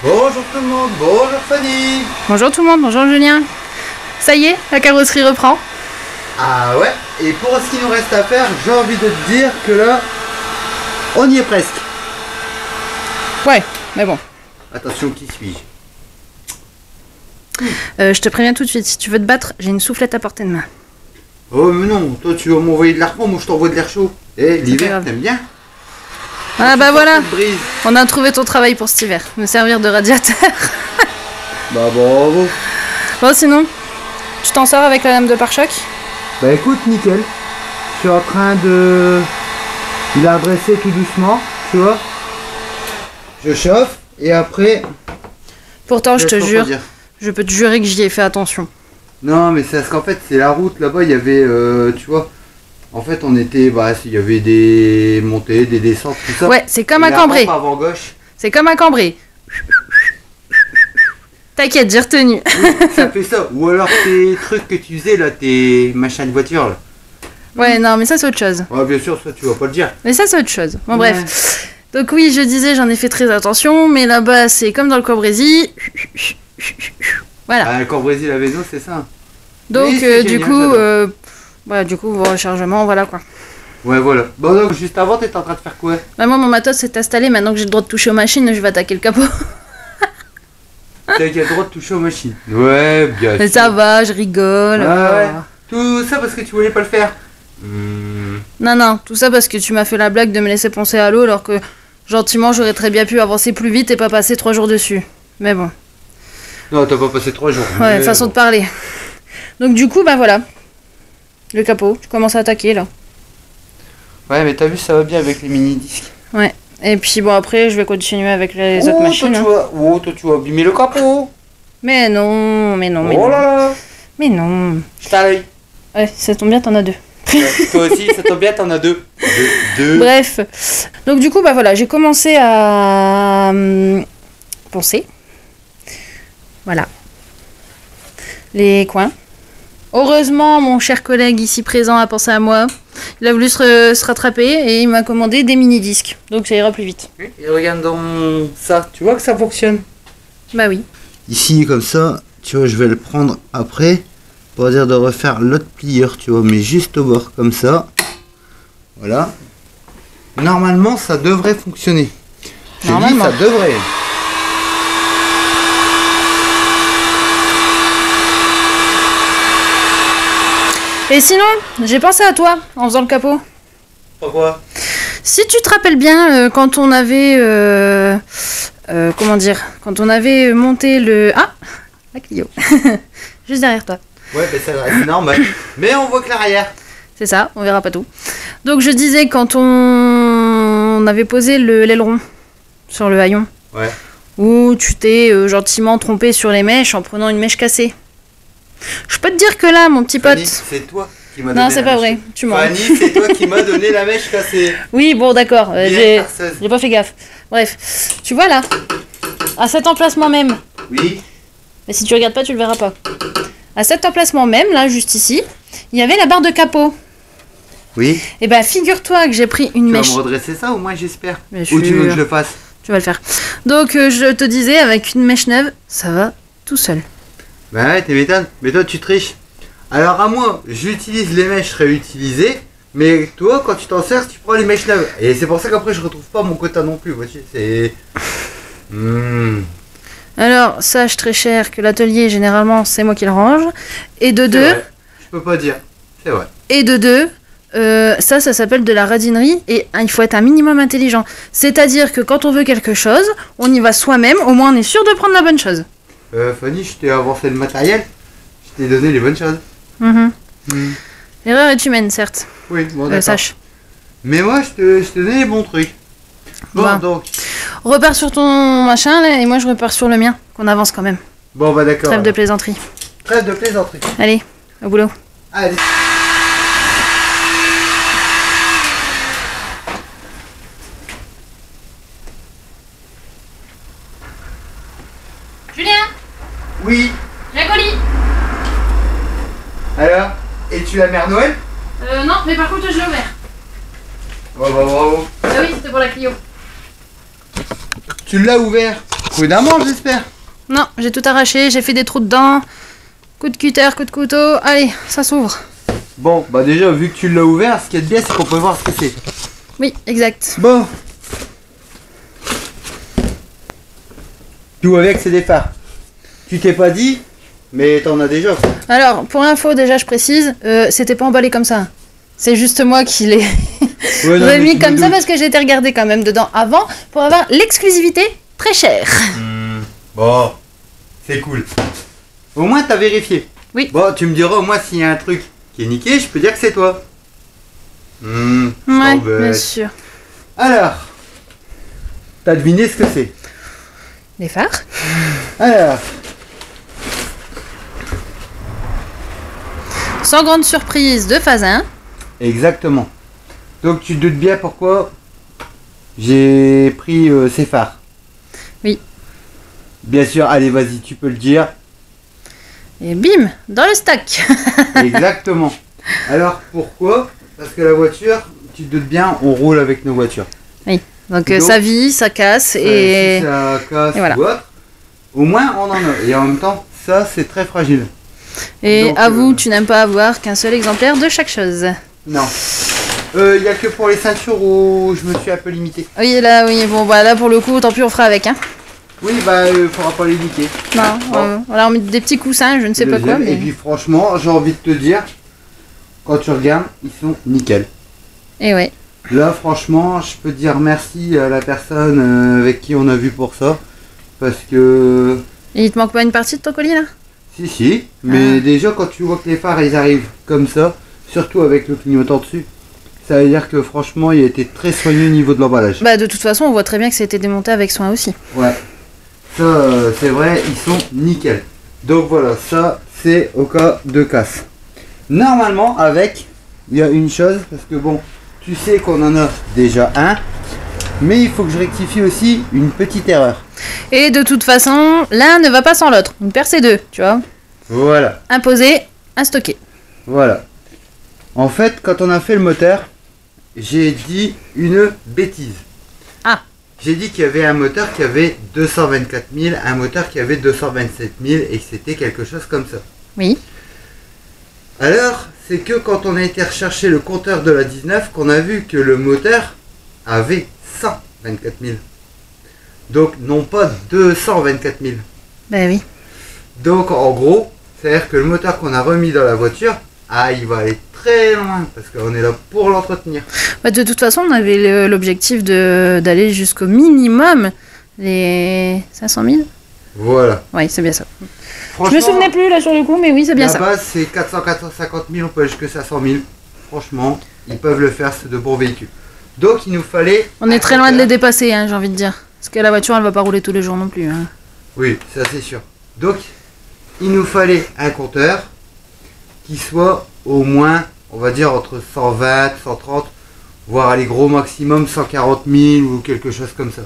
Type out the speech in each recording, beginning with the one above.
Bonjour tout le monde, bonjour Fanny. Bonjour tout le monde, bonjour Julien. Ça y est, la carrosserie reprend. Ah ouais, et pour ce qui nous reste à faire, j'ai envie de te dire que là, on y est presque. Ouais, mais bon. Attention, qui suis-je? Je te préviens tout de suite, si tu veux te battre, j'ai une soufflette à portée de main. Oh mais non, toi tu vas m'envoyer de l'air froid, moi je t'envoie de l'air chaud. Eh, l'hiver, t'aimes bien? Ah bah voilà, Brise. on a trouvé ton travail pour cet hiver, me servir de radiateur. Bah bravo. Bon sinon, tu t'en sors avec la lame de pare-choc? Bah écoute, nickel. Je suis en train de la redresser tout doucement, tu vois. Je chauffe et après... Pourtant, je te jure, dire. je peux te jurer que j'y ai fait attention. Non mais c'est parce qu'en fait c'est la route là-bas, il y avait, tu vois, en fait on était, bah il y avait des montées, des descentes, tout ça. Ouais, c'est comme Et un la Cambrai. rampe avant gauche, C'est comme un Cambrai. T'inquiète, j'ai retenu. oui, ça fait ça. Ou alors tes trucs que tu faisais là, tes machins de voiture là. Ouais, non, mais ça c'est autre chose. Ouais bien sûr, ça tu vas pas le dire. Mais ça c'est autre chose. Bon Ouais. bref. Donc oui, je disais, j'en ai fait très attention, mais là-bas c'est comme dans le Cambrésis. Voilà. Ah, le Cambrésis, la Véno, c'est ça. Donc Oui, c'est du génial, coup, j'adore. voilà, du coup, rechargement, voilà quoi. Ouais voilà. Bon donc juste avant t'étais en train de faire quoi? Bah, moi, mon matos s'est installé, maintenant que j'ai le droit de toucher aux machines, je vais attaquer le capot. T'as le droit de toucher aux machines. Ouais, bien Mais sûr. ça va, je rigole. Ouais. Tout ça parce que tu voulais pas le faire. Non, non, tout ça parce que tu m'as fait la blague de me laisser poncer à l'eau, alors que gentiment, j'aurais très bien pu avancer plus vite et pas passer 3 jours dessus. Mais bon, Non, t'as pas passé 3 jours. ouais, Mais façon bon. de parler. Donc du coup, bah voilà. Le capot, je commence à attaquer là. Ouais, mais t'as vu, ça va bien avec les mini-disques. Ouais. Et puis bon, après, je vais continuer avec les autres Oh, machines. toi, tu vas abîmer le capot. Mais non, mais non, mais Oh non. là là. Mais non. Je t'arrive. Ouais, ça tombe bien, t'en as 2. Toi aussi, ça tombe bien, t'en as 2. Deux. Bref. Donc du coup, bah voilà, j'ai commencé à poncer. Voilà. Les coins. Heureusement, mon cher collègue ici présent a pensé à moi. Il a voulu se rattraper et il m'a commandé des mini-disques. Donc ça ira plus vite. Et regarde dans ça, tu vois que ça fonctionne. Bah oui. Ici, comme ça, tu vois, je vais le prendre après pour dire de refaire l'autre plieur, tu vois, mais juste au bord, comme ça. Voilà. Normalement, ça devrait fonctionner. Je dis, Normalement. ça devrait. Et sinon, j'ai pensé à toi en faisant le capot. Pourquoi? Si tu te rappelles bien, quand on avait... comment dire? Quand on avait monté le... Ah! La Clio. Juste derrière toi. Ouais, ben c'est normal. Mais on voit que l'arrière. C'est ça, on verra pas tout. Donc je disais, quand on avait posé l'aileron sur le haillon, Ouais. où tu t'es gentiment trompé sur les mèches en prenant une mèche cassée. Je peux te dire que là, mon petit pote... Fanny, c'est toi qui m'as donné Non, c'est la pas mèche. vrai, tu mens. Fanny, c'est toi qui m'as donné la mèche cassée. Oui, bon, d'accord, Bien perceuse. j'ai pas fait gaffe. Bref, tu vois là, à cet emplacement même, Oui. mais si tu regardes pas, tu le verras pas. À cet emplacement même, là, juste ici, il y avait la barre de capot. Oui. Et ben, figure-toi que j'ai pris une Tu vas mèche. me redresser ça au moins, j'espère. Bien Ou tu veux que sûr. je le fasse? Tu vas le faire. Donc, je te disais, avec une mèche neuve, ça va tout seul. Bah ouais, t'es m'étonnes. Mais toi, tu triches. Alors à moi, j'utilise les mèches réutilisées. Mais toi, quand tu t'en sers, tu prends les mèches neuves. Et c'est pour ça qu'après, je retrouve pas mon quota non plus. Vois-tu, c'est... Alors, sache très cher que l'atelier, généralement, c'est moi qui le range. Et de C'est deux, vrai. Je peux pas dire. C'est vrai. ça s'appelle de la radinerie et il faut être un minimum intelligent. C'est-à-dire que quand on veut quelque chose, on y va soi-même, au moins on est sûr de prendre la bonne chose. Fanny, je t'ai avancé le matériel. Je t'ai donné les bonnes choses. Mhm. L'erreur est humaine, certes. Oui, bon d'accord. Sache. Mais moi, je te donne les bons trucs. Bon, Bah. donc. Repars sur ton machin là et moi je repars sur le mien, qu'on avance quand même. Bon, bah d'accord. Trêve de plaisanterie. Trêve de plaisanterie. Allez, au boulot. Allez. Julien, Oui. j'ai un colis. Alors, es-tu la mère Noël? Non, mais par contre je l'ai ouvert. Bravo, bravo. Ah oui, c'était pour la Clio. Tu l'as ouvert? Prudemment, j'espère. Non, j'ai tout arraché, j'ai fait des trous dedans. Coup de cutter, coup de couteau. Allez, ça s'ouvre. Bon, bah déjà, vu que tu l'as ouvert, ce qui est bien, c'est qu'on peut voir ce que c'est. Oui, exact. Bon. Tout avec, c'est des phares. Tu t'es pas dit, mais t'en as déjà. Alors, pour info, déjà, je précise, c'était pas emballé comme ça. C'est juste moi qui l'ai remis comme ça parce que j'ai été regarder quand même dedans avant pour avoir l'exclusivité très chère. Bon, c'est cool. Au moins, t'as vérifié. Oui. Bon, tu me diras, au moins, s'il y a un truc qui est niqué, je peux dire que c'est toi. Ouais, bien sûr. Alors, t'as deviné ce que c'est? Des phares. Alors, sans grande surprise, de phase 1. exactement. Donc, tu te doutes bien pourquoi j'ai pris ces phares. Oui. Bien sûr, allez, vas-y, tu peux le dire. Et bim, dans le stock. Exactement. Alors, pourquoi? Parce que la voiture, tu te doutes bien, on roule avec nos voitures. Oui. Donc ça vit, ça casse et... Si ça casse et voilà. ou autre, au moins on en a. Et en même temps, ça c'est très fragile. Et donc, avoue, tu n'aimes pas avoir qu'un seul exemplaire de chaque chose. Non. Il n'y a que pour les ceintures où je me suis un peu limité. Oui, là, oui. Bon, bah là, pour le coup, tant pis, on fera avec, hein. Oui, bah, il faudra pas les niquer. Non, Bon. voilà, on met des petits coussins, je ne sais pas quoi, mais... Et puis franchement, j'ai envie de te dire, quand tu regardes, ils sont nickel. Et ouais. Là, franchement, je peux dire merci à la personne avec qui on a vu pour ça. Parce que... Et il te manque pas une partie de ton colis, là? Si, mais déjà quand tu vois que les phares ils arrivent comme ça, surtout avec le clignotant dessus, ça veut dire que franchement il a été très soigné au niveau de l'emballage. Bah de toute façon on voit très bien que ça a été démonté avec soin aussi. Ouais, ça c'est vrai, ils sont nickel. Donc voilà, ça c'est au cas de casse. Normalement avec, il y a une chose, parce que bon, tu sais qu'on en a déjà un, mais il faut que je rectifie aussi une petite erreur. Et de toute façon, l'un ne va pas sans l'autre. On perd ces deux, tu vois. Voilà. Imposé, à stocker. Voilà. En fait, quand on a fait le moteur, j'ai dit une bêtise. Ah. J'ai dit qu'il y avait un moteur qui avait 224 000, un moteur qui avait 227 000 et que c'était quelque chose comme ça. Oui. Alors, c'est que quand on a été rechercher le compteur de la 19, qu'on a vu que le moteur avait 124 000. Donc, non pas 224 000. Ben oui. Donc, en gros, c'est-à-dire que le moteur qu'on a remis dans la voiture, il va aller très loin parce qu'on est là pour l'entretenir. Bah, de toute façon, on avait l'objectif d'aller jusqu'au minimum les 500 000. Voilà. Oui, c'est bien ça. Franchement, Je me souvenais plus là sur le coup, mais oui, c'est bien ça. La base, c'est 450 000, on peut aller jusqu'à 500 000. Franchement, ils peuvent le faire, c'est de bons véhicules. Donc, il nous fallait... On est très loin de les dépasser, hein, j'ai envie de dire. Parce que la voiture, elle va pas rouler tous les jours non plus. Hein. Oui, ça c'est sûr. Donc, il nous fallait un compteur qui soit au moins, on va dire, entre 120, 130, voire aller gros maximum 140 000 ou quelque chose comme ça.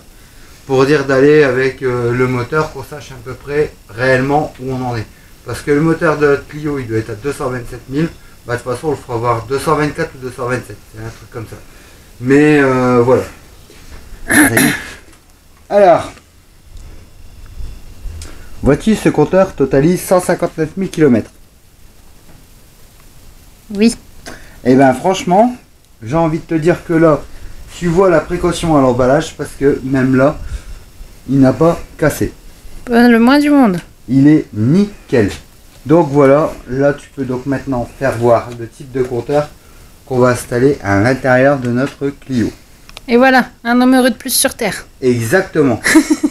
Pour dire d'aller avec le moteur, qu'on sache à peu près réellement où on en est. Parce que le moteur de notre Clio, il doit être à 227 000. Bah, de toute façon, on le fera voir 224 ou 227. C'est un truc comme ça. Mais voilà. Alors, vois-tu, ce compteur totalise 159 000 km. Oui. Et ben franchement, j'ai envie de te dire que là, tu vois la précaution à l'emballage parce que même là, il n'a pas cassé. Pas le moins du monde. Il est nickel. Donc voilà, là tu peux donc maintenant faire voir le type de compteur qu'on va installer à l'intérieur de notre Clio. Et voilà, un homme heureux de plus sur Terre. Exactement.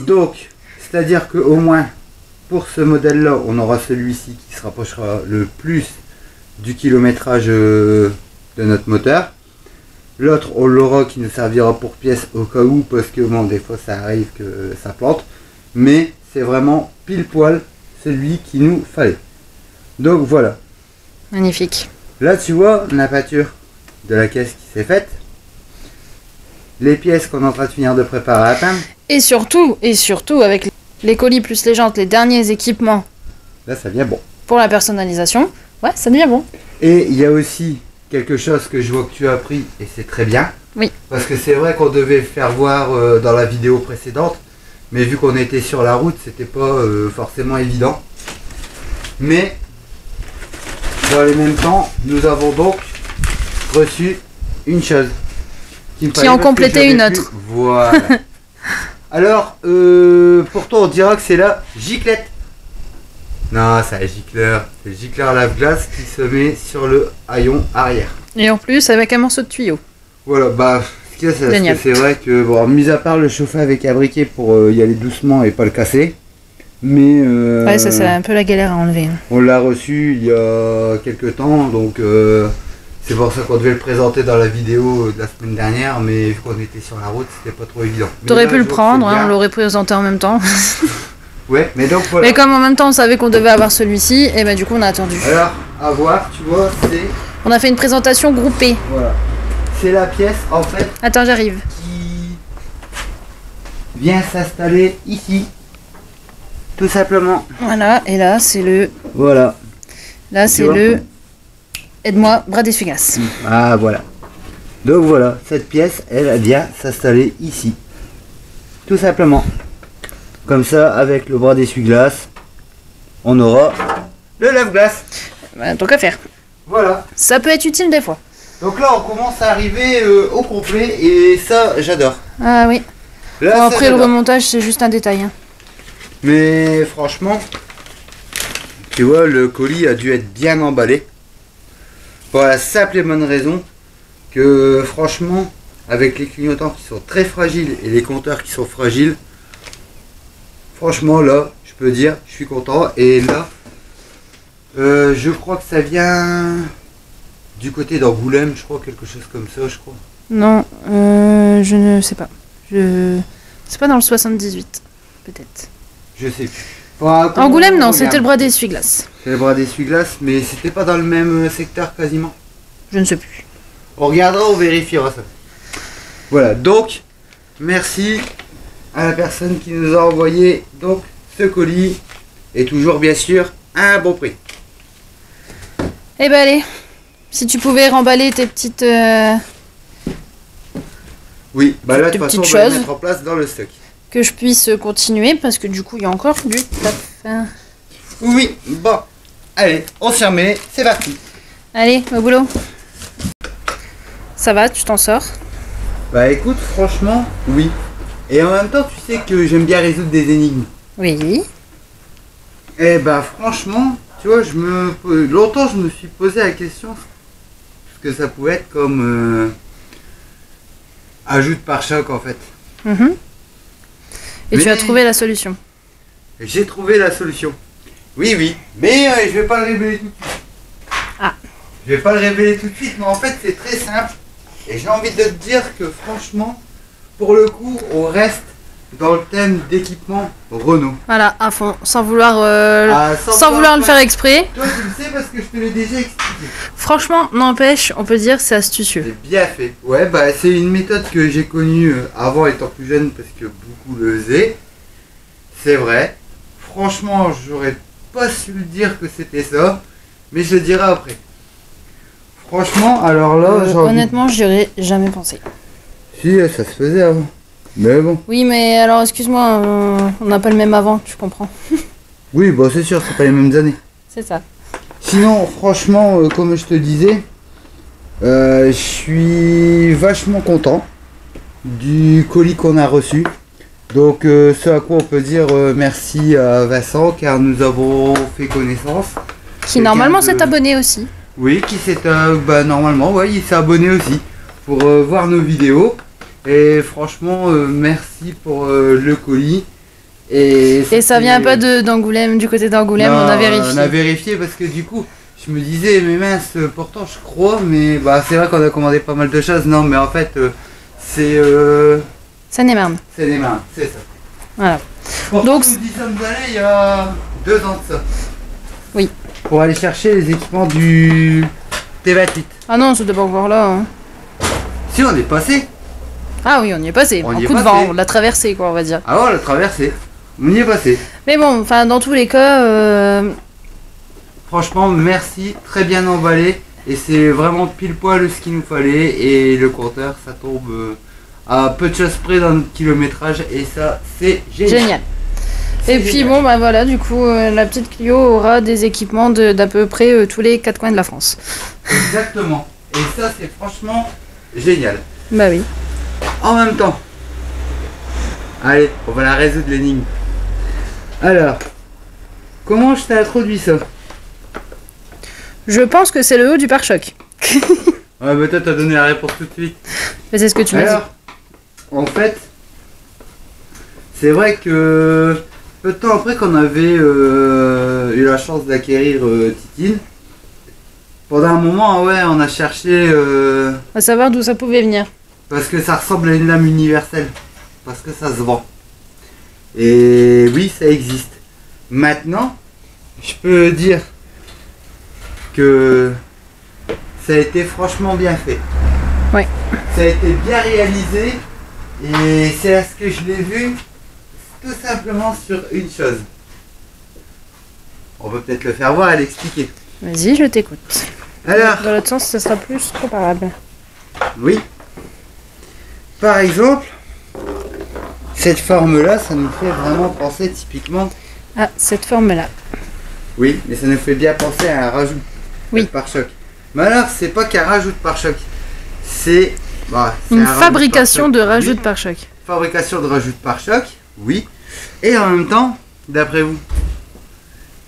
Donc, c'est-à-dire qu'au moins, pour ce modèle-là, on aura celui-ci qui se rapprochera le plus du kilométrage de notre moteur. L'autre, on l'aura qui nous servira pour pièce au cas où, parce que bon, des fois ça arrive que ça plante. Mais c'est vraiment pile poil celui qu'il nous fallait. Donc voilà. Magnifique. Là, tu vois la peinture de la caisse qui s'est faite. Les pièces qu'on est en train de finir de préparer à peindre. Et surtout, avec les colis plus les jantes, les derniers équipements. Là, ça vient bon. Pour la personnalisation, ouais, ça devient bon. Et il y a aussi quelque chose que je vois que tu as appris, et c'est très bien. Oui. Parce que c'est vrai qu'on devait faire voir dans la vidéo précédente Mais vu qu'on était sur la route, c'était pas forcément évident. Mais dans les mêmes temps, nous avons donc reçu une chose. Qui en complétait une autre. Voilà. Alors, pourtant on dira que c'est la giclette. Non, c'est la gicleur. C'est le gicleur lave-glace qui se met sur le haillon arrière. Et en plus avec un morceau de tuyau. Voilà, bah, ce qu'il y a, c'est vrai que, bon, mis à part le chauffer avec un briquet pour y aller doucement et pas le casser, mais... ouais, ça c'est un peu la galère à enlever. On l'a reçu il y a quelques temps, donc c'est pour ça qu'on devait le présenter dans la vidéo de la semaine dernière, mais vu qu'on était sur la route, c'était pas trop évident. T'aurais pu le prendre, hein, on l'aurait présenté en même temps. Ouais, mais donc voilà. Mais comme en même temps on savait qu'on devait avoir celui-ci, et ben du coup on a attendu. Alors, à voir, tu vois, c'est... On a fait une présentation groupée. Voilà. C'est la pièce, en fait... Attends, j'arrive. Qui vient s'installer ici. Tout simplement. Voilà, et là c'est le... Voilà. Là c'est le... Aide-moi, bras d'essuie-glace. Ah, voilà. Donc voilà, cette pièce, elle vient s'installer ici. Tout simplement. Comme ça, avec le bras d'essuie-glace, on aura le lave-glace. Bah, tant qu'à faire. Voilà. Ça peut être utile des fois. Donc là, on commence à arriver au complet et ça, j'adore. Ah oui. Là, Bon, après, le remontage, c'est juste un détail. Hein. Mais franchement, tu vois, le colis a dû être bien emballé. Pour la simple et bonne raison que, franchement, avec les clignotants qui sont très fragiles et les compteurs qui sont fragiles, franchement, là, je peux dire, je suis content. Et là, je crois que ça vient du côté d'Angoulême, je crois, quelque chose comme ça, je crois. Non, je ne sais pas. C'est pas dans le 78, peut-être. Je sais plus. Enfin, Angoulême, non, c'était le bras d'essuie-glace. C'est le bras d'essuie-glace, mais c'était pas dans le même secteur quasiment. Je ne sais plus. On regardera, on vérifiera ça. Voilà, donc, merci à la personne qui nous a envoyé donc ce colis. Et toujours, bien sûr, à un bon prix. Eh ben allez, si tu pouvais remballer tes petites... Oui, bah là, de toute façon, on va les mettre en place dans le stock. Que je puisse continuer, parce que du coup, il y a encore du taf. Oui, bon. Allez, on s'y remet, c'est parti. Allez, au boulot. Ça va, tu t'en sors? Bah écoute, franchement, oui. Et en même temps, tu sais que j'aime bien résoudre des énigmes. Oui. Et bah franchement, tu vois, longtemps je me suis posé la question ce que ça pouvait être comme ajout de pare-choc en fait. Et tu as trouvé la solution? J'ai trouvé la solution. Oui, oui, mais je vais pas le révéler tout de suite. Ah. Je vais pas le révéler tout de suite, mais en fait c'est très simple. Et j'ai envie de te dire que franchement, pour le coup, on reste dans le thème d'équipement Renault. Voilà, à fond, sans vouloir le faire exprès. Toi tu le sais parce que je te l'ai déjà expliqué. Franchement, n'empêche, on peut dire que c'est astucieux. C'est bien fait. Ouais, bah c'est une méthode que j'ai connue avant étant plus jeune parce que beaucoup le faisaient. C'est vrai. Franchement, j'aurais pas su le dire que c'était ça, mais je le dirai après. Franchement, alors là, honnêtement, j'y aurais jamais pensé. Si, ça se faisait avant. Mais bon. Oui, mais alors, excuse-moi, on n'a pas le même avant, tu comprends? Oui, bah c'est sûr, c'est pas les mêmes années. C'est ça. Sinon, franchement, comme je te disais, je suis vachement content du colis qu'on a reçu. Donc, ce à quoi on peut dire merci à Vincent, car nous avons fait connaissance. Qui normalement s'est abonné aussi. Oui, qui s'est normalement, ouais, il s'est abonné aussi pour voir nos vidéos. Et franchement, merci pour le colis. Et ça vient pas d'Angoulême, du côté d'Angoulême, on a vérifié. On a vérifié parce que du coup, je me disais, mais mince, pourtant je crois, mais bah c'est vrai qu'on a commandé pas mal de choses. Non, mais en fait, c'est... Seine-et-Marne. Seine-et-Marne, c'est ça. Voilà. Pourtant, nous y sommes allés il y a 2 ans de ça. Oui. Pour aller chercher les équipements du T28. Ah non, c'était pas encore là. Hein. Si, on est passé. Ah oui, on y est passé. Un coup de vent, on l'a traversé, quoi, on va dire. Ah ouais, on l'a traversé. On y est passé. Mais bon, enfin, dans tous les cas... Franchement, merci, très bien emballé. Et c'est vraiment pile poil ce qu'il nous fallait. Et le compteur, ça tombe à peu de choses près dans notre kilométrage et ça c'est génial. Génial. C'est Et puis génial. bon, bah voilà, du coup, la petite Clio aura des équipements d'à peu près tous les 4 coins de la France. Exactement. Et ça c'est franchement génial. Bah oui. En même temps, allez, on va la résoudre l'énigme. Alors, comment je t'ai introduit ça? Je pense que c'est le haut du pare-choc. Ouais, bah toi t'as donné la réponse tout de suite. Mais c'est ce que tu m'as dit. Alors, en fait, c'est vrai que peu de temps après qu'on avait eu la chance d'acquérir Titine, pendant un moment, ouais, on a cherché À savoir d'où ça pouvait venir. parce que ça ressemble à une lame universelle, parce que ça se vend. Et oui, ça existe. Maintenant, je peux dire que ça a été franchement bien fait. Ouais. Ça a été bien réalisé et c'est à ce que je l'ai vu tout simplement sur une chose. On peut peut-être le faire voir et l'expliquer. Vas-y, je t'écoute. Alors, Dans l'autre sens, ça sera plus comparable. oui. Par exemple, cette forme-là, ça nous fait vraiment penser typiquement. Ah, cette forme-là. Oui, mais ça nous fait bien penser à un rajout Oui. de pare-choc. Mais alors, c'est pas qu'un rajout de pare-choc. C'est c'est Une un rajout fabrication de pare-choc. rajout Oui. de pare-choc. Fabrication de rajout de pare-choc, oui. Et en même temps, d'après vous,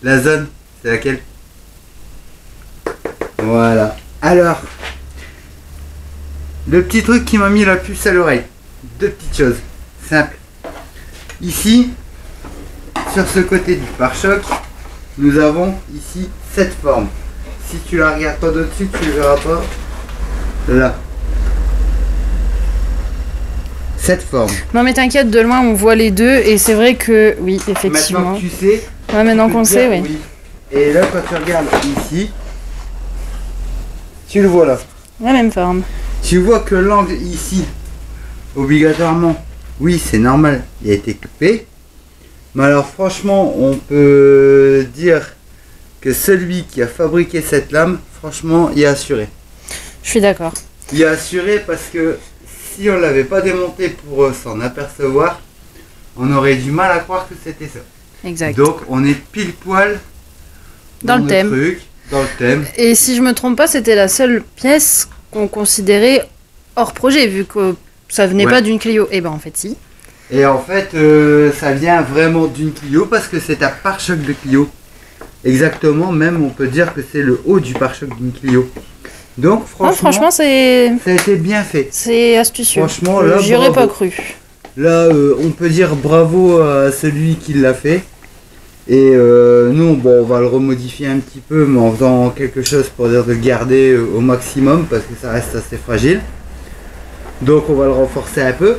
la zone, c'est laquelle? Voilà. Alors, le petit truc qui m'a mis la puce à l'oreille. Deux petites choses simples. Ici, sur ce côté du pare-choc, nous avons ici cette forme. Si tu la regardes pas d'au-dessus, tu ne verras pas là. Cette forme. Non mais t'inquiète, de loin on voit les deux et c'est vrai que oui, effectivement. Maintenant que tu sais, Ouais, maintenant tu qu'on peux sait, dire oui. Et là, quand tu regardes ici, tu le vois là. La même forme. Tu vois que l'angle ici, obligatoirement, oui, c'est normal, il a été coupé. Mais alors, franchement, on peut dire que celui qui a fabriqué cette lame, franchement, il a assuré. Je suis d'accord. Il a assuré parce que si on l'avait pas démonté pour s'en apercevoir, on aurait du mal à croire que c'était ça. Exact. Donc, on est pile poil Dans le le thème. truc, dans le thème. Et si je me trompe pas, c'était la seule pièce qu'on considérait hors projet, vu que ça venait Ouais. pas d'une Clio. Et ben en fait si. Et en fait, ça vient vraiment d'une Clio parce que c'est un pare-choc de Clio. Exactement, même on peut dire que c'est le haut du pare-choc d'une Clio. Donc Non, franchement c'est ça a été bien fait. astucieux. Franchement, là, J'y aurais bravo. pas cru. Là, on peut dire bravo à celui qui l'a fait. Et nous, bon, on va le remodifier un petit peu, mais en faisant quelque chose pour dire de le garder au maximum parce que ça reste assez fragile. Donc on va le renforcer un peu.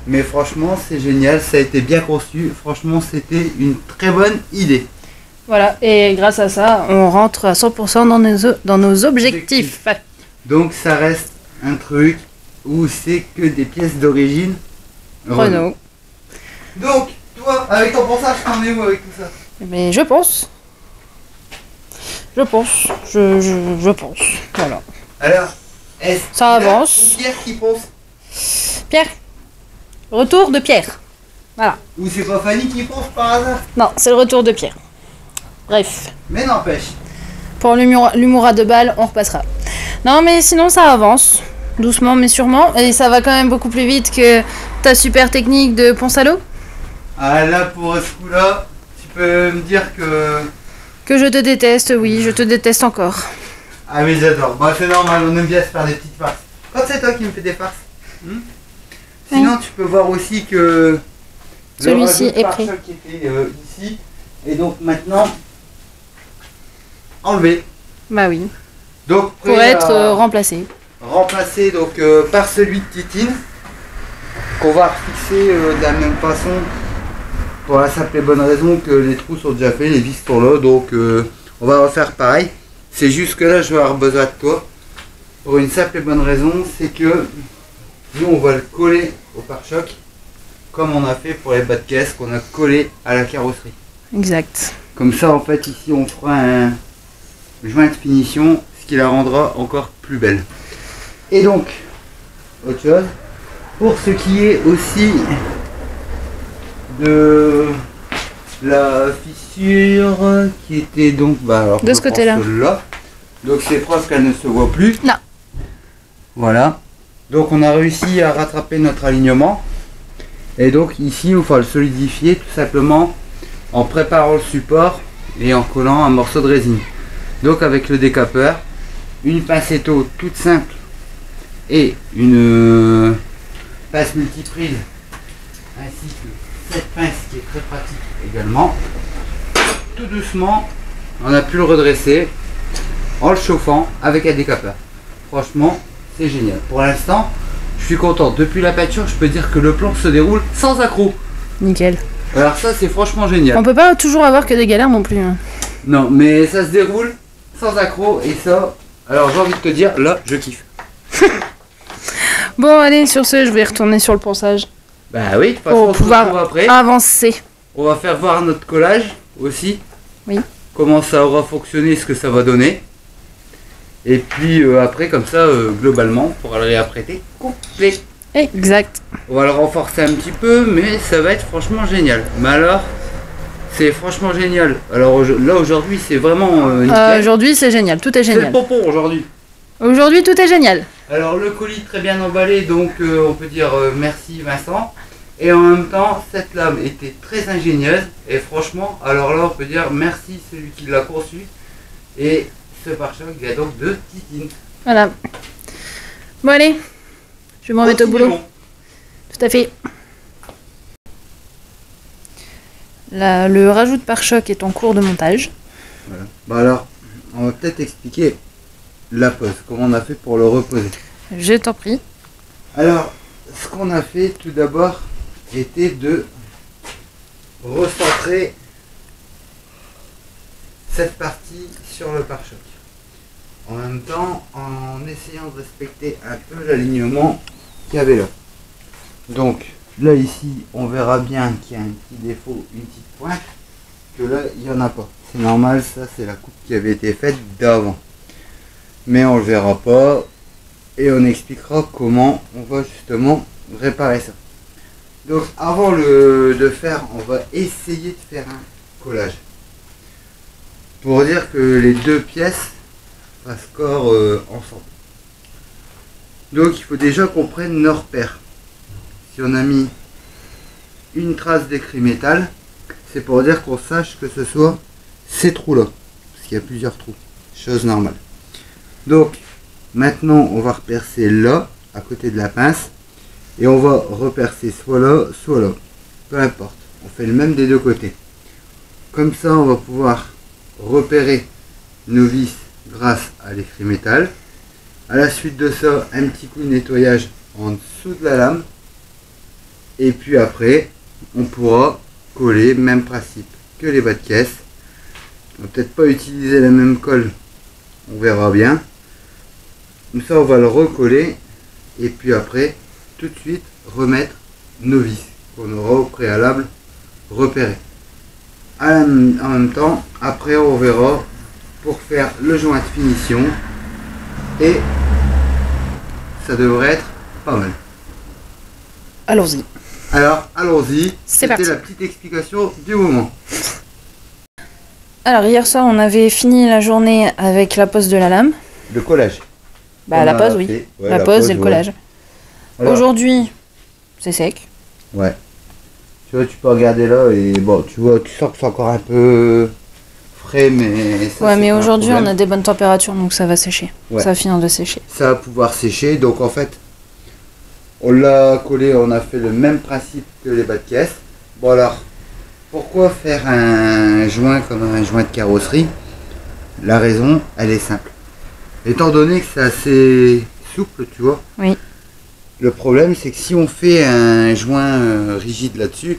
Mais franchement, c'est génial, ça a été bien conçu. Franchement, c'était une très bonne idée. Voilà, et grâce à ça, on rentre à 100% dans nos objectifs. Donc ça reste un truc où c'est que des pièces d'origine Renault. Donc, toi, avec ton pensage, t'en es où avec tout ça? Mais je pense. Je pense. Je pense. Voilà. Alors, est-ce Ça qu'il y a avance. ou Pierre qui pense? Pierre. Retour de Pierre. Voilà. Ou c'est pas Fanny qui pense par hasard? Non, c'est le retour de Pierre. Bref. Mais n'empêche. Pour l'humour à 2 balles, on repassera. Non, mais sinon, ça avance. Doucement, mais sûrement. Et ça va quand même beaucoup plus vite que ta super technique de ponce à l'eau. Ah là, pour ce coup-là, tu peux me dire que... Que je te déteste, oui, je te déteste encore. Ah mais j'adore. Bah c'est normal, on aime bien se faire des petites farces. Quand c'est toi qui me fais des farces. Sinon, tu peux voir aussi que... Celui-ci le rajout de est pris. pare-choc qui était ici. Et donc maintenant... Enlevé. Bah oui. Donc Pour prêt être à remplacé. remplacer donc, par celui de Titine. Qu'on va refixer de la même façon. Pour la simple et bonne raison que les trous sont déjà faits, les vis sont là. Donc on va refaire pareil. C'est juste que là je vais avoir besoin de toi. Pour une simple et bonne raison, c'est que nous on va le coller au pare-choc. Comme on a fait pour les bas de caisse qu'on a collé à la carrosserie. Exact. Comme ça en fait ici on fera un joint de finition, ce qui la rendra encore plus belle. Et donc, autre chose, Pour ce qui est aussi de la fissure qui était donc alors, de ce côté-là. Là. Donc c'est preuve qu'elle ne se voit plus. Non. Voilà. Donc on a réussi à rattraper notre alignement. Et donc ici on va le solidifier tout simplement en préparant le support et en collant un morceau de résine. Donc avec le décapeur, une pincetto toute simple et une pince multiprise ainsi que cette pince qui est très pratique également. Tout doucement, on a pu le redresser en le chauffant avec un décapeur. Franchement, c'est génial. Pour l'instant, je suis content. Depuis la peinture, je peux dire que le plan se déroule sans accroc. Nickel. Alors ça, c'est franchement génial. On peut pas toujours avoir que des galères non plus. Hein. Non, mais ça se déroule sans accroc et ça, alors j'ai envie de te dire, là, je kiffe. Bon, allez, sur ce, je vais retourner sur le ponçage. Bah oui, de toute façon, Pour on se retrouve pouvoir après. avancer. On va faire voir notre collage aussi. Oui. Comment ça aura fonctionné, ce que ça va donner. Et puis après, comme ça, globalement, on pourra le réapprêter complet. Exact. On va le renforcer un petit peu, mais ça va être franchement génial. Mais alors, c'est franchement génial. Alors là, aujourd'hui, c'est vraiment nickel. Aujourd'hui, c'est génial. Tout est C'est le génial. pompon aujourd'hui. Aujourd'hui, tout est génial. Alors le colis très bien emballé, donc on peut dire merci Vincent. Et en même temps, cette lame était très ingénieuse. Et franchement, alors là, on peut dire merci celui qui l'a conçu. Et ce pare-choc vient donc de Titine. Voilà. Bon, allez. Je vais m'en mettre au boulot. Continuons. Tout à fait. Le rajout de pare-choc est en cours de montage. Voilà. Bah alors, on va peut-être expliquer la pose, comment on a fait pour le reposer. Je t'en prie. Alors, ce qu'on a fait tout d'abord était de recentrer cette partie sur le pare-choc. En même temps, en essayant de respecter un peu l'alignement qu'il y avait là. Donc, là ici, on verra bien qu'il y a un petit défaut, une petite pointe, que là, il n'y en a pas. C'est normal, ça c'est la coupe qui avait été faite d'avant. Mais on le verra pas et on expliquera comment on va justement réparer ça. Donc avant de faire, on va essayer de faire un collage pour dire que les deux pièces fassent corps ensemble. Donc il faut déjà qu'on prenne nos repères. Si on a mis une trace d'écrit métal, c'est pour dire qu'on sache que ce soit ces trous là, parce qu'il y a plusieurs trous, chose normale. Donc maintenant on va repercer là, à côté de la pince, et on va repercer soit là, peu importe, on fait le même des deux côtés. Comme ça on va pouvoir repérer nos vis grâce à l'écrit métal. À la suite de ça, un petit coup de nettoyage en dessous de la lame, et puis après on pourra coller, même principe que les bas de caisse. On va peut-être pas utiliser la même colle, on verra bien. Comme ça on va le recoller et puis après tout de suite remettre nos vis qu'on aura au préalable repérées. En même temps, après on verra pour faire le joint de finition et ça devrait être pas mal. Allons-y. Alors allons-y, C'est parti. c'était la petite explication du moment. Alors, hier soir, on avait fini la journée avec la pose de la lame. Le collage. Bah, On la a pose, oui. fait, ouais, la pose et le ouais. collage. Alors, Aujourd'hui, c'est sec. ouais. Tu vois, tu peux regarder là et bon, tu vois, tu sens que c'est encore un peu frais, mais ça, Ouais, c'est mais pas un aujourd'hui, on problème. a des bonnes températures, donc ça va sécher. Ouais. Ça va finir de sécher. Ça va pouvoir sécher, donc en fait, on l'a collé, on a fait le même principe que les bas de caisse. Bon alors, pourquoi faire un joint comme un joint de carrosserie? La raison, elle est simple. Étant donné que c'est assez souple, tu vois. Oui. Le problème, c'est que si on fait un joint rigide là-dessus,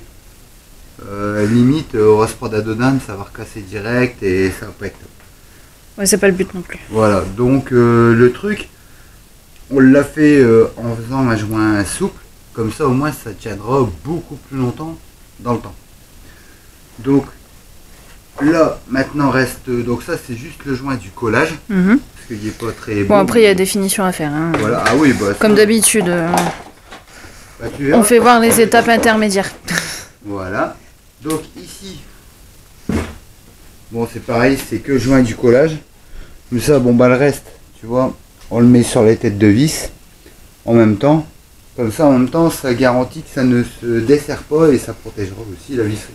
limite, on va se prendre à dos d'âne, ça va recasser direct et ça va pas être top. Ouais, c'est pas le but non plus. Voilà, donc le truc, on l'a fait en faisant un joint souple, comme ça au moins ça tiendra beaucoup plus longtemps dans le temps. Donc là, maintenant reste, donc ça c'est juste le joint du collage, Mhm. parce qu'il n'est pas très Bon, après, il y a des finitions à faire. Hein. Voilà, ah oui, bah, Comme ça, d'habitude. Bah, tu verras. On fait voir les étapes intermédiaires. Voilà. Donc ici, bon c'est pareil, c'est que joint du collage. Mais ça, bon bah le reste, tu vois, on le met sur les têtes de vis en même temps. Comme ça, en même temps, ça garantit que ça ne se desserre pas et ça protégera aussi la visserie.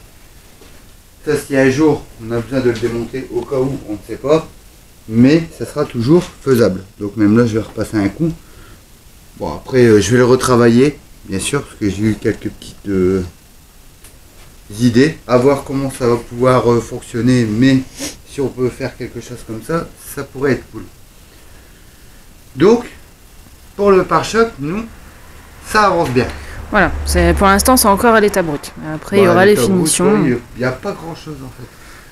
Ça, si un jour on a besoin de le démonter au cas où, on ne sait pas, mais ça sera toujours faisable. Donc même là, je vais repasser un coup. Bon, après, je vais le retravailler, bien sûr, parce que j'ai eu quelques petites idées. À voir comment ça va pouvoir fonctionner, mais si on peut faire quelque chose comme ça, ça pourrait être cool. Donc, pour le pare-choc, nous, ça avance bien. Voilà, pour l'instant c'est encore à l'état brut. Après il y aura les finitions. Il n'y a pas grand chose en fait.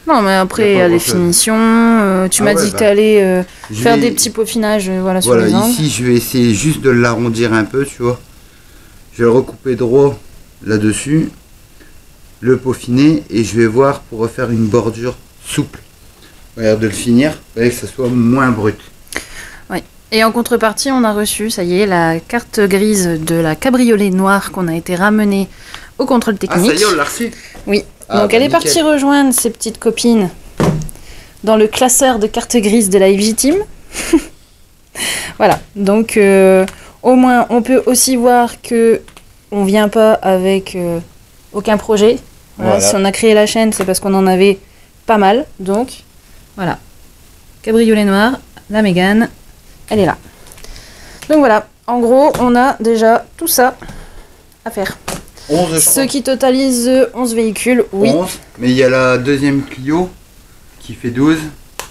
Non mais après il y a les finitions. Tu m'as dit que tu allais faire des petits peaufinages voilà, sur les angles. Ici je vais essayer juste de l'arrondir un peu, tu vois. Je vais le recouper droit là-dessus, le peaufiner et je vais voir pour refaire une bordure souple. Regarde de le finir, avec que ça soit moins brut. Et en contrepartie, on a reçu, ça y est, la carte grise de la cabriolet noire qu'on a été ramenée au contrôle technique. Ah, ça y est, on l'a reçue. Oui. Donc elle est partie rejoindre ses petites copines dans le classeur de cartes grises de la FJ Team. Voilà. Donc au moins, on peut aussi voir que on vient pas avec aucun projet. Voilà. Si on a créé la chaîne, c'est parce qu'on en avait pas mal. Donc voilà. Cabriolet noir, la Mégane. Elle est là. Donc voilà, en gros, on a déjà tout ça à faire. 11, ce qui totalise 11 véhicules, oui. 11, mais il y a la deuxième Clio qui fait 12.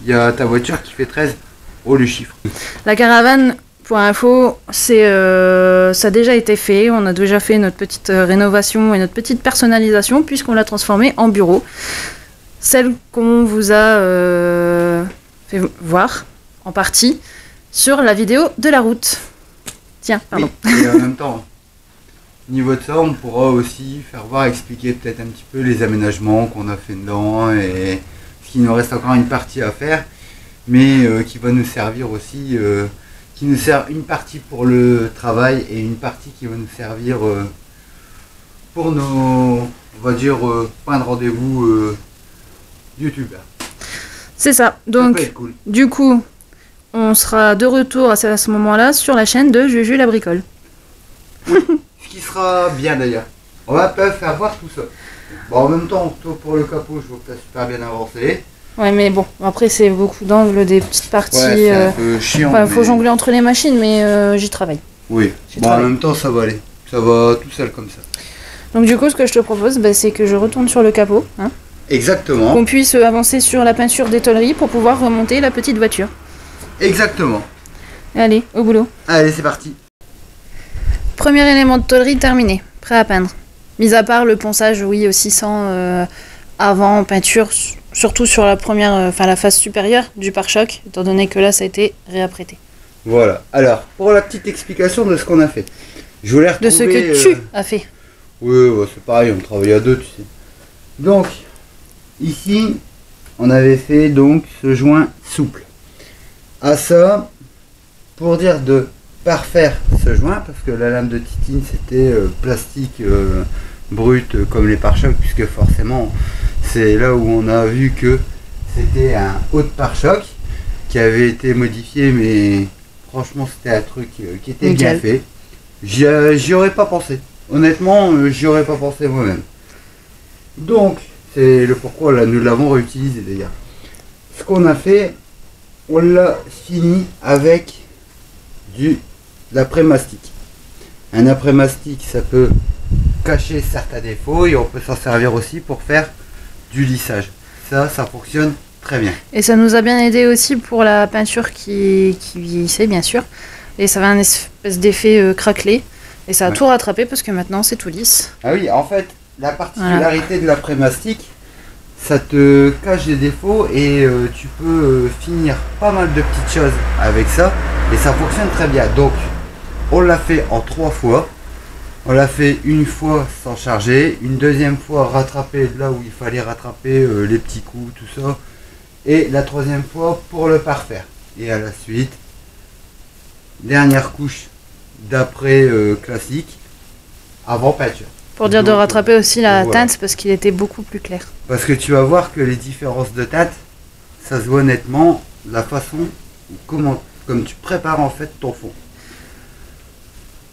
Il y a ta voiture qui fait 13. Oh, le chiffre. La caravane, pour info, ça a déjà été fait. On a déjà fait notre petite rénovation et notre petite personnalisation puisqu'on l'a transformée en bureau. Celle qu'on vous a fait voir en partie sur la vidéo de la route. Tiens, pardon. Oui, et en même temps, au niveau de ça, on pourra aussi faire voir, expliquer peut-être un petit peu les aménagements qu'on a fait dedans et ce qu'il nous reste encore une partie à faire, mais qui va nous servir aussi, qui nous sert une partie pour le travail et une partie qui va nous servir pour nos, on va dire, points de rendez-vous youtubeurs. C'est ça. Donc, ça peut être cool. Du coup, on sera de retour à ce moment-là sur la chaîne de Juju la bricole. Oui, ce qui sera bien d'ailleurs. On va pas faire voir tout ça. Bon, en même temps, toi pour le capot, je vois que tu as super bien avancé. Ouais, mais bon, après c'est beaucoup d'angles, des petites parties. Ouais, c'est un peu chiant. Enfin, faut jongler entre les machines, mais j'y travaille. Oui, bon, en même temps, ça va aller. Ça va tout seul comme ça. Donc du coup, ce que je te propose, bah, c'est que je retourne sur le capot. Hein, exactement. qu'on puisse avancer sur la peinture des tôleries pour pouvoir remonter la petite voiture. Exactement. Allez, au boulot. Allez, c'est parti. Premier élément de tôlerie terminé, prêt à peindre. Mis à part le ponçage, oui, aussi sans avant peinture, surtout sur la première, enfin la face supérieure du pare-choc, étant donné que là ça a été réapprêté. Voilà. Alors, pour la petite explication de ce qu'on a fait. Je voulais retrouver, de ce que tu as fait. Oui, ouais, c'est pareil, on travaille à deux, tu sais. Donc, ici, on avait fait donc ce joint souple. À ça, pour dire de parfaire ce joint, parce que la lame de Titine c'était plastique brut comme les pare-chocs, puisque forcément c'est là où on a vu que c'était un haut de pare-choc qui avait été modifié, mais franchement c'était un truc qui était bien fait. J'y aurais pas pensé, honnêtement j'y aurais pas pensé moi-même. Donc c'est le pourquoi là nous l'avons réutilisé d'ailleurs. Ce qu'on a fait, on l'a fini avec de l'après-mastic. Un après-mastic, ça peut cacher certains défauts et on peut s'en servir aussi pour faire du lissage. Ça fonctionne très bien. Et ça nous a bien aidé aussi pour la peinture qui vieillissait, bien sûr. Et ça avait un espèce d'effet craquelé. Et ça a tout rattrapé parce que maintenant c'est tout lisse. Ah oui, en fait, la particularité de l'après-mastic, ça te cache des défauts et tu peux finir pas mal de petites choses avec ça et ça fonctionne très bien. Donc on l'a fait en 3 fois. On l'a fait une fois sans charger, une deuxième fois rattraper là où il fallait rattraper les petits coups, tout ça, et la troisième fois pour le parfaire. Et à la suite, dernière couche d'après classique avant peinture. Pour dire de Donc, rattraper aussi la voilà. teinte parce qu'il était beaucoup plus clair. Parce que tu vas voir que les différences de teinte, ça se voit nettement la façon comme tu prépares en fait ton fond.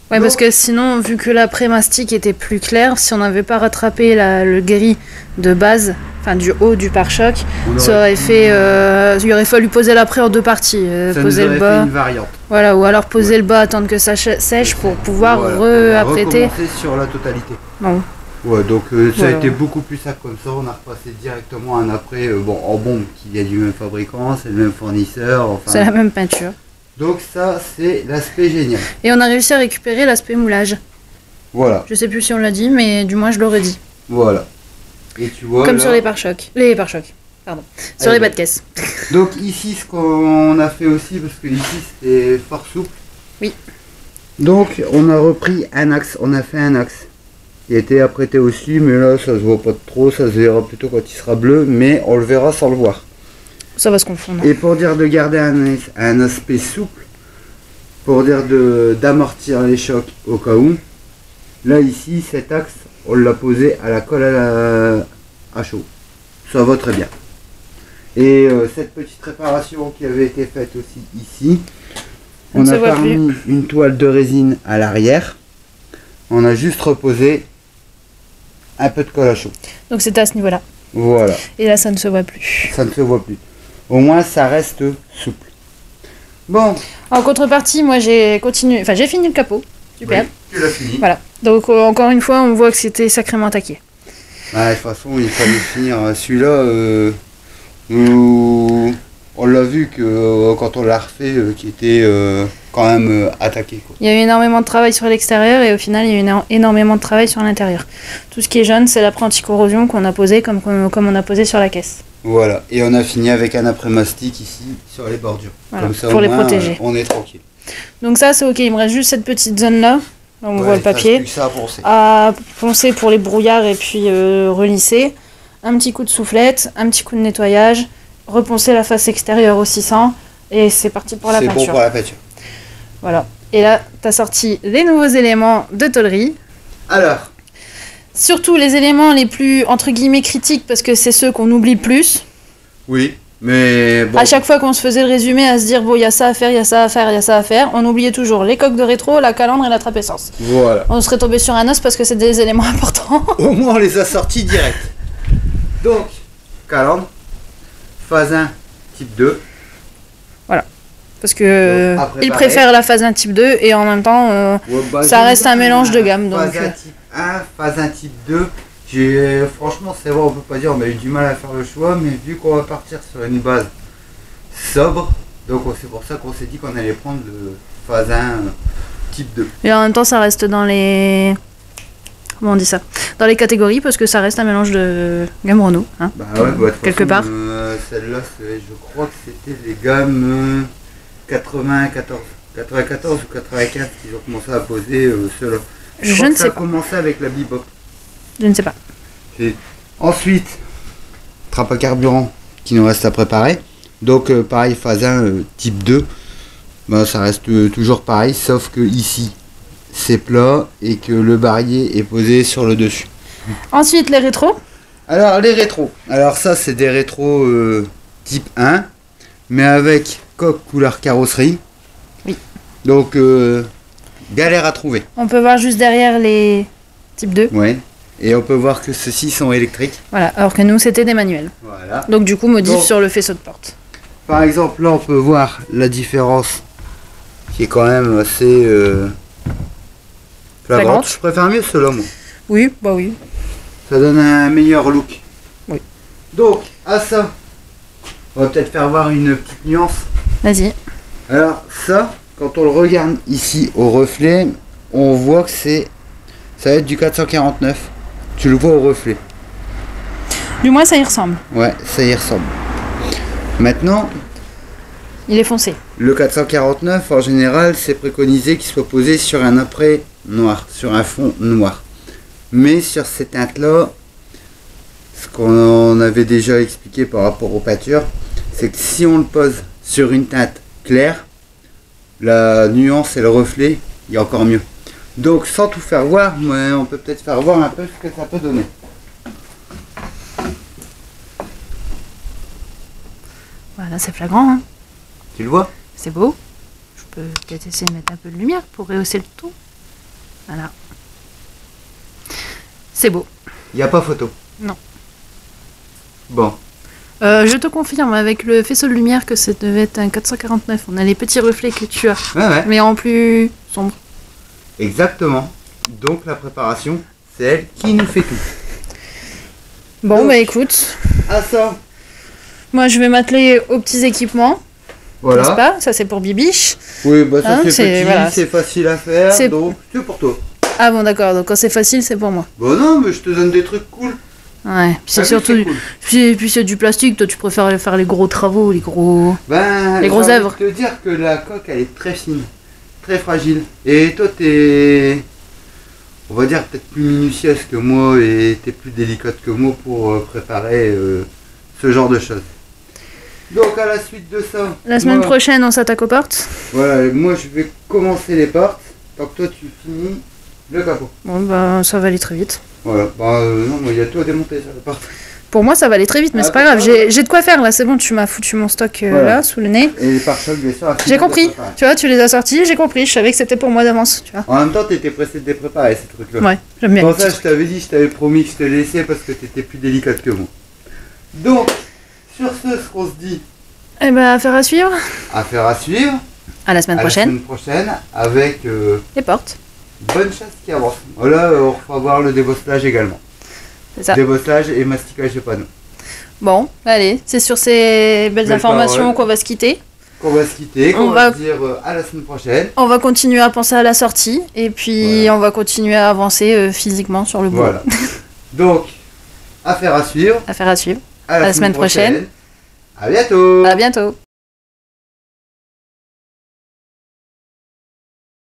Ouais, Donc- parce que sinon, vu que l'après-mastic était plus clair, si on n'avait pas rattrapé le gris de base, enfin du haut du pare-choc, On ça aurait fait. Il aurait fallu poser l'après en deux parties. ça Poser nous le aurait bas. fait une variante. Voilà, ou alors poser le bas, attendre que ça sèche pour pouvoir Voilà, apprêter. recommencer sur la totalité. Non. Ouais, donc ça Voilà. a été beaucoup plus simple comme ça. On a repassé directement un après, bon, en bombe, qu'il y a du même fabricant, c'est le même fournisseur. Enfin, C'est la même peinture. donc ça, c'est l'aspect génial. Et on a réussi à récupérer l'aspect moulage. Voilà, Je sais plus si on l'a dit, mais du moins je l'aurais dit. voilà. Et tu vois, Comme là- sur les pare-chocs. Les pare-chocs, pardon. Sur Allez, les bas de caisse. Donc ici, ce qu'on a fait aussi, parce que ici c'était fort souple. Oui. Donc on a repris un axe, on a fait un axe. Il était apprêté aussi, mais là ça se voit pas trop, ça se verra plutôt quand il sera bleu, mais on le verra sans le voir. Ça va se confondre. Et pour dire de garder un aspect souple, pour dire d'amortir les chocs au cas où, là ici cet axe, on l'a posé à la colle à chaud. Ça va très bien. Et cette petite réparation qui avait été faite aussi ici, On on ne se a voit pas mis une toile de résine à l'arrière, on a juste reposé un peu de colle à chaud. Donc c'était à ce niveau-là. Voilà, Et là, ça ne se voit plus. ça ne se voit plus. Au moins ça reste souple. Bon, En contrepartie, moi j'ai continué. Enfin, j'ai fini le capot. Super. oui, tu l'as fini. Voilà. Donc encore une fois, on voit que c'était sacrément taqué. Ouais, de toute façon, il fallait finir. Celui-là, on l'a vu que quand on l'a refait, qui était quand même attaqué. Quoi. Il y a eu énormément de travail sur l'extérieur et au final, il y a eu énormément de travail sur l'intérieur. Tout ce qui est jaune, c'est l'après anti-corrosion qu'on a posé comme on a posé sur la caisse. Voilà, et on a fini avec un après-mastic ici sur les bordures. Voilà, Comme ça, pour au les moins, protéger. On est tranquille. Donc ça, c'est ok. Il me reste juste cette petite zone-là. Là, on voit le papier. Ça à poncer. À poncer pour les brouillards et puis relisser. Un petit coup de soufflette, un petit coup de nettoyage. Reponcer la face extérieure au 600. Et c'est parti pour la C'est peinture. bon pour la peinture. Voilà. Et là, tu as sorti les nouveaux éléments de tôlerie. Alors, Surtout les éléments les plus, entre guillemets, critiques, parce que c'est ceux qu'on oublie le plus. oui, mais bon. À chaque fois qu'on se faisait le résumé, à se dire, bon, il y a ça à faire, il y a ça à faire, il y a ça à faire, on oubliait toujours les coques de rétro, la calandre et la trappe essence. Voilà. On serait tombé sur un os parce que c'est des éléments importants. Au moins, on les a sortis direct. Donc, calandre, phase 1, type 2. Parce que Donc, à préparer. ils préfèrent la phase 1 type 2 et en même temps, Ouais, bah, ça j'ai reste mis un mélange de gamme. Phase Donc, 1 type 1, phase 1 type 2. Franchement, c'est vrai, on peut pas dire, on a eu du mal à faire le choix, mais vu qu'on va partir sur une base sobre, donc c'est pour ça qu'on s'est dit qu'on allait prendre le phase 1 type 2. et en même temps, ça reste dans les. Comment on dit ça? Dans les catégories, parce que ça reste un mélange de gamme Renault. Hein. Bah ouais, bah, de toute Quelque façon, part. Celle-là, je crois que c'était les gammes 94 ou 95 qu'ils ont commencé à poser ceux-là. Je crois ne que ça sais a pas. commencé avec la Bebop. Je ne sais pas. Ensuite, trappe à carburant qui nous reste à préparer. Donc pareil, phase 1 type 2. Ben, ça reste toujours pareil, sauf que ici c'est plat et que le barillet est posé sur le dessus. Ensuite, les rétros. Alors les rétros. Alors ça c'est des rétros type 1, mais avec coque couleur carrosserie. Oui. Donc galère à trouver. On peut voir juste derrière les type 2. Ouais. Et on peut voir que ceux-ci sont électriques. Voilà, alors que nous, c'était des manuels. Voilà. Donc, du coup, modif Donc- sur le faisceau de porte. Par exemple, là, on peut voir la différence qui est quand même assez flagrante. Flagrante. Je préfère mieux ceux-là, moi. Oui, bah oui. Ça donne un meilleur look. Oui. Donc, à ça, on va peut-être faire voir une petite nuance. Vas-y. Alors, ça, quand on le regarde ici au reflet, on voit que ça va être du 449. Tu le vois au reflet. Du moins, ça y ressemble. Ouais, ça y ressemble. Maintenant, Il est foncé. le 449, en général, c'est préconisé qu'il soit posé sur un après noir, sur un fond noir. Mais sur ces teintes-là, ce qu'on avait déjà expliqué par rapport aux peintures, c'est que si on le pose sur une teinte claire, la nuance et le reflet, il y a encore mieux. Donc sans tout faire voir, mais on peut peut-être faire voir un peu ce que ça peut donner. Voilà, c'est flagrant, hein. Tu le vois? C'est beau. Je peux peut-être essayer de mettre un peu de lumière pour rehausser le ton. Voilà. C'est beau. Il n'y a pas photo. Non. Bon. Je te confirme avec le faisceau de lumière que ça devait être un 449. On a les petits reflets que tu as, Ouais. mais en plus sombre. Exactement. Donc la préparation, c'est elle qui nous fait tout. Bon, Donc, bah écoute, à ça, moi je vais m'atteler aux petits équipements, voilà. n'est-ce pas? Ça c'est pour Bibiche. Oui, bah ça Hein, c'est c'est- petit, voilà. c'est facile à faire, C'est- donc c'est pour toi. Ah bon, d'accord, donc quand c'est facile, c'est pour moi. Bon non, mais je te donne des trucs cool. Ouais, puis c'est T'as vu, surtout. c'est cool. Puis c'est du plastique, toi tu préfères aller faire les gros travaux, les gros. Ben, Les grosses j'ai envie œuvres. de te dire que la coque elle est très fine, très fragile. Et toi t'es, on va dire peut-être plus minutieuse que moi et t'es plus délicate que moi pour préparer ce genre de choses. Donc à la suite de ça, La semaine moi, prochaine, on s'attaque aux portes. voilà, moi je vais commencer les portes, tant que toi tu finis le capot. Bon, bah ça va aller très vite. Voilà, bah non, moi il y a tout à démonter sur la porte. Pour moi, ça va aller très vite, mais Ah, c'est pas pour grave. toi, J'ai de quoi faire là, c'est bon, tu m'as foutu mon stock Voilà. là, sous le nez. Et les pare-chocs bien sûr. à J'ai finir de compris, préparer. tu vois, tu les as sortis, j'ai compris, je savais que c'était pour moi d'avance, tu vois. En même temps t'étais pressé de les préparer ces trucs-là. Ouais, j'aime bien. Pour les ça, petits je t'avais dit, je t'avais promis que je te laissais parce que t'étais plus délicate que moi. Donc, sur ce qu'on se dit, Eh ben, affaire à suivre. affaire à suivre. À la semaine À la prochaine. semaine prochaine, avec Les portes. bonne chasse qui avance. Voilà, on fera voir le débosselage également. C'est ça. Débosselage et masticage de panneaux. Bon, allez, c'est sur ces belles Belles informations paroles. qu'on va se quitter. Qu'on va se quitter, qu'on On va va- se dire à la semaine prochaine. On va continuer à penser à la sortie et puis Voilà. on va continuer à avancer physiquement sur le bois. Voilà. Donc, affaire à suivre. Affaire à suivre. À la la semaine prochaine. À bientôt. À bientôt.